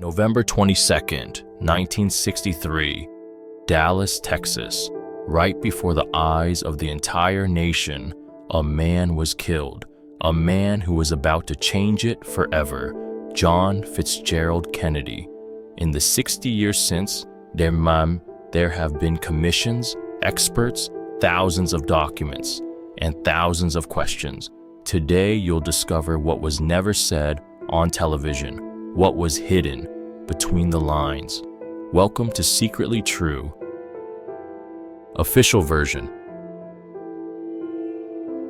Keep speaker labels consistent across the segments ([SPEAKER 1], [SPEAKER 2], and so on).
[SPEAKER 1] November 22nd, 1963, Dallas, Texas. Right before the eyes of the entire nation, a man was killed. A man who was about to change it forever. John Fitzgerald Kennedy. In the 60 years since, there have been commissions, experts, thousands of documents, and thousands of questions. Today, you'll discover what was never said on television, what was hidden between the lines. Welcome to Secretly True. Official version.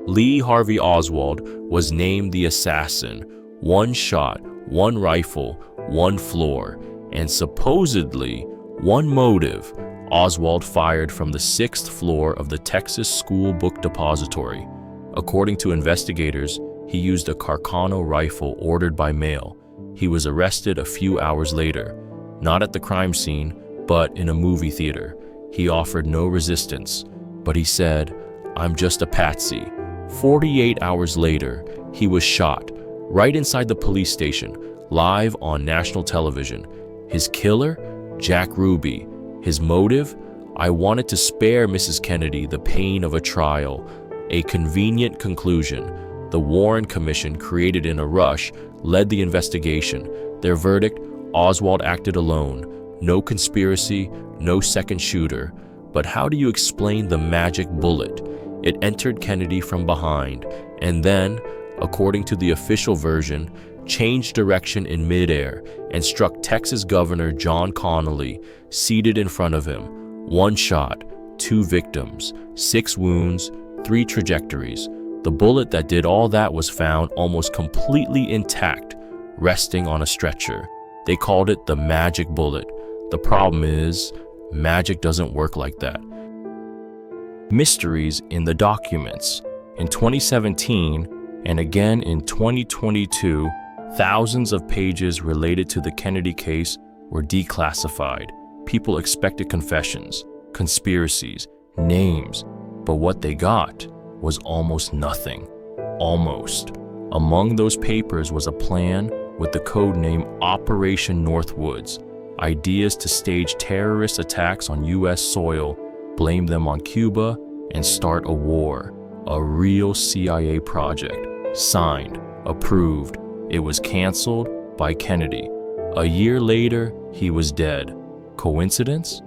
[SPEAKER 1] Lee Harvey Oswald was named the assassin. One shot, one rifle, one floor, and supposedly one motive. Oswald fired from the 6th floor of the Texas School Book Depository. According to investigators, he used a Carcano rifle ordered by mail. He was arrested a few hours later, not at the crime scene, but in a movie theater. He offered no resistance, but he said, "I'm just a patsy." 48 hours later, he was shot, right inside the police station, live on national television. His killer? Jack Ruby. His motive? "I wanted to spare Mrs. Kennedy the pain of a trial." A convenient conclusion. The Warren Commission, created in a rush, led the investigation. Their verdict: Oswald acted alone. No conspiracy, no second shooter. But how do you explain the magic bullet? It entered Kennedy from behind, and then, according to the official version, changed direction in midair and struck Texas Governor John Connally, seated in front of him. One shot, 2 victims, 6 wounds, 3 trajectories. The bullet that did all that was found almost completely intact, resting on a stretcher. They called it the magic bullet. The problem is, magic doesn't work like that. Mysteries in the documents. In 2017, and again in 2022, thousands of pages related to the Kennedy case were declassified. People expected confessions, conspiracies, names, but what they got was almost nothing. Almost. Among those papers was a plan with the code name Operation Northwoods, ideas to stage terrorist attacks on U.S. soil, blame them on Cuba, and start a war. A real CIA project. Signed, approved. It was canceled by Kennedy. A year later, he was dead. Coincidence?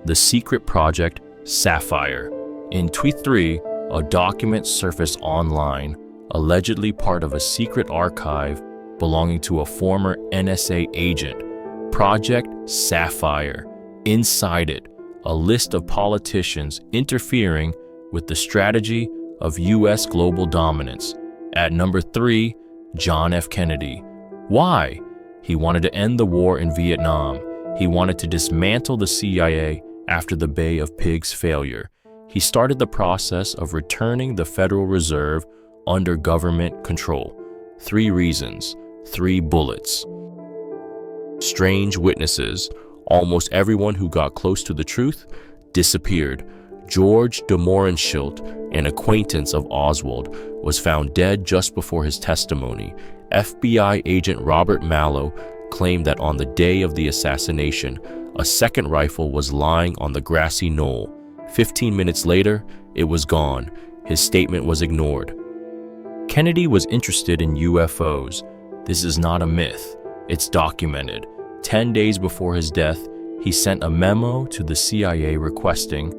[SPEAKER 1] The secret project Sapphire. In 2023, a document surfaced online, allegedly part of a secret archive belonging to a former NSA agent. Project Sapphire. Inside it, a list of politicians interfering with the strategy of U.S. global dominance. At number 3, John F. Kennedy. Why? He wanted to end the war in Vietnam. He wanted to dismantle the CIA after the Bay of Pigs failure. He started the process of returning the Federal Reserve under government control. 3 reasons, 3 bullets. Strange witnesses. Almost everyone who got close to the truth disappeared. George de Mohrenschildt, an acquaintance of Oswald, was found dead just before his testimony. FBI agent Robert Mallow claimed that on the day of the assassination, a second rifle was lying on the grassy knoll. 15 minutes later, it was gone. His statement was ignored. Kennedy was interested in UFOs. This is not a myth. It's documented. 10 days before his death, he sent a memo to the CIA requesting,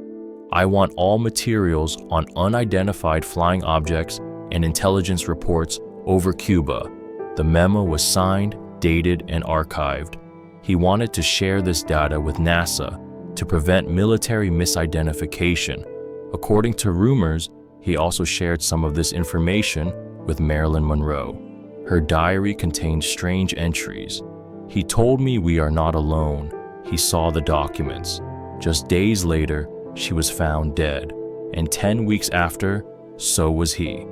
[SPEAKER 1] "I want all materials on unidentified flying objects and intelligence reports over Cuba." The memo was signed, dated, and archived. He wanted to share this data with NASA to prevent military misidentification. According to rumors, he also shared some of this information with Marilyn Monroe. Her diary contained strange entries. "He told me we are not alone. He saw the documents." Just days later, she was found dead, and 10 weeks after, so was he.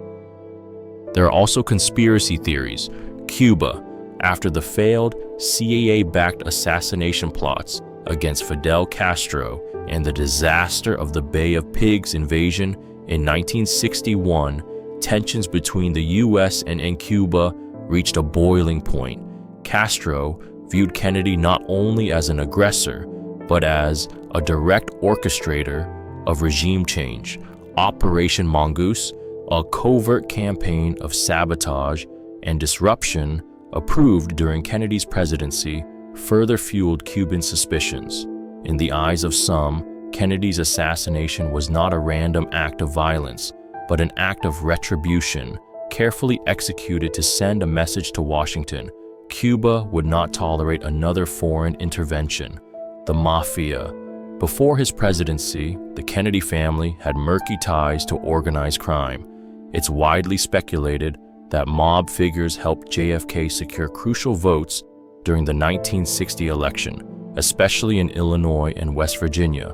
[SPEAKER 1] There are also conspiracy theories. Cuba, after the failed CIA-backed assassination plots against Fidel Castro and the disaster of the Bay of Pigs invasion in 1961, tensions between the US and Cuba reached a boiling point. Castro, viewed Kennedy not only as an aggressor, but as a direct orchestrator of regime change. Operation Mongoose, a covert campaign of sabotage and disruption approved during Kennedy's presidency, further fueled Cuban suspicions. In the eyes of some, Kennedy's assassination was not a random act of violence, but an act of retribution, carefully executed to send a message to Washington. Cuba would not tolerate another foreign intervention. The mafia. Before his presidency, the Kennedy family had murky ties to organized crime. It's widely speculated that mob figures helped JFK secure crucial votes during the 1960 election, especially in Illinois and West Virginia.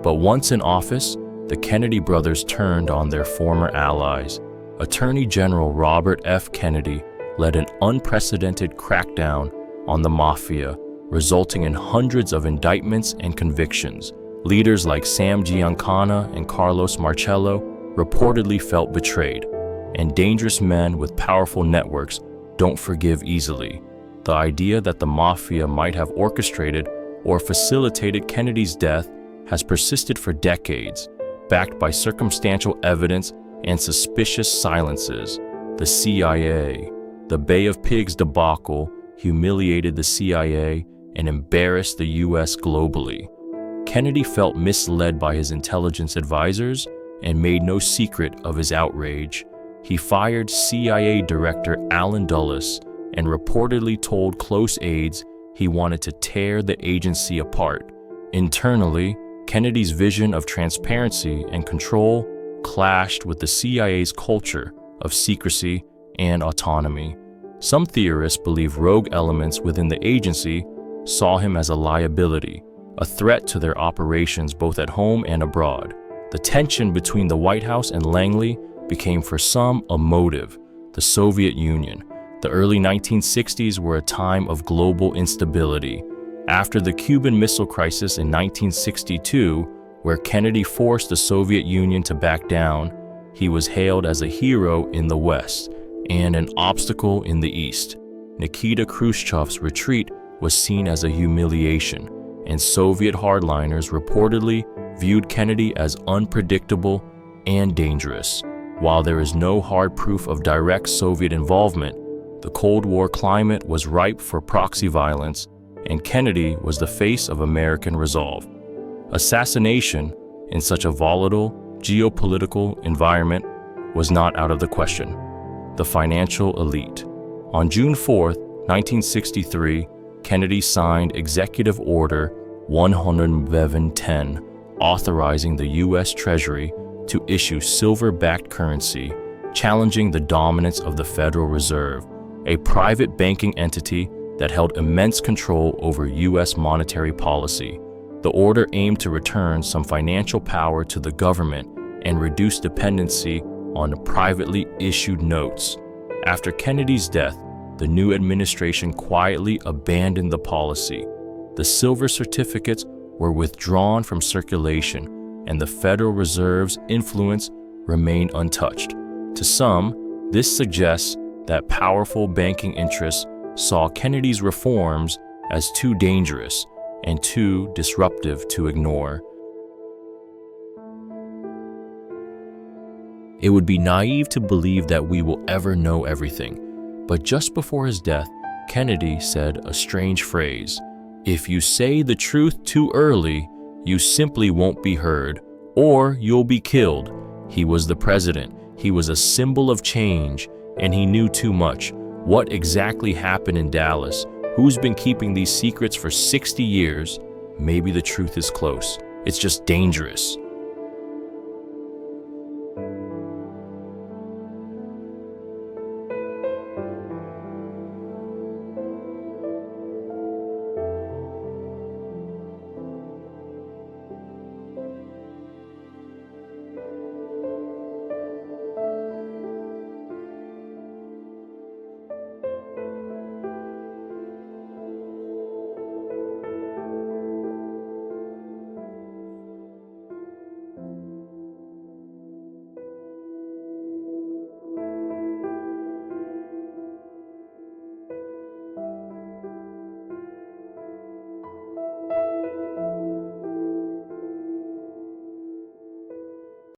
[SPEAKER 1] But once in office, the Kennedy brothers turned on their former allies. Attorney General Robert F. Kennedy led an unprecedented crackdown on the mafia, resulting in hundreds of indictments and convictions. Leaders like Sam Giancana and Carlos Marcello reportedly felt betrayed, and dangerous men with powerful networks don't forgive easily. The idea that the mafia might have orchestrated or facilitated Kennedy's death has persisted for decades, backed by circumstantial evidence and suspicious silences. The CIA. The Bay of Pigs debacle humiliated the CIA and embarrassed the U.S. globally. Kennedy felt misled by his intelligence advisors and made no secret of his outrage. He fired CIA Director Allen Dulles and reportedly told close aides he wanted to tear the agency apart. Internally, Kennedy's vision of transparency and control clashed with the CIA's culture of secrecy and autonomy. Some theorists believe rogue elements within the agency saw him as a liability, a threat to their operations both at home and abroad. The tension between the White House and Langley became for some a motive. The Soviet Union. The early 1960s were a time of global instability. After the Cuban Missile Crisis in 1962, where Kennedy forced the Soviet Union to back down, he was hailed as a hero in the West and an obstacle in the East. Nikita Khrushchev's retreat was seen as a humiliation, and Soviet hardliners reportedly viewed Kennedy as unpredictable and dangerous. While there is no hard proof of direct Soviet involvement, the Cold War climate was ripe for proxy violence, and Kennedy was the face of American resolve. Assassination in such a volatile geopolitical environment was not out of the question. The financial elite. On June 4, 1963, Kennedy signed Executive Order 11110, authorizing the U.S. Treasury to issue silver-backed currency, challenging the dominance of the Federal Reserve, a private banking entity that held immense control over U.S. monetary policy. The order aimed to return some financial power to the government and reduce dependency on privately issued notes. After Kennedy's death, the new administration quietly abandoned the policy. The silver certificates were withdrawn from circulation, and the Federal Reserve's influence remained untouched. To some, this suggests that powerful banking interests saw Kennedy's reforms as too dangerous and too disruptive to ignore. It would be naive to believe that we will ever know everything, but just before his death, Kennedy said a strange phrase: "If you say the truth too early, you simply won't be heard, or you'll be killed." He was the president, he was a symbol of change, and he knew too much. What exactly happened in Dallas? Who's been keeping these secrets for 60 years? Maybe the truth is close. It's just dangerous.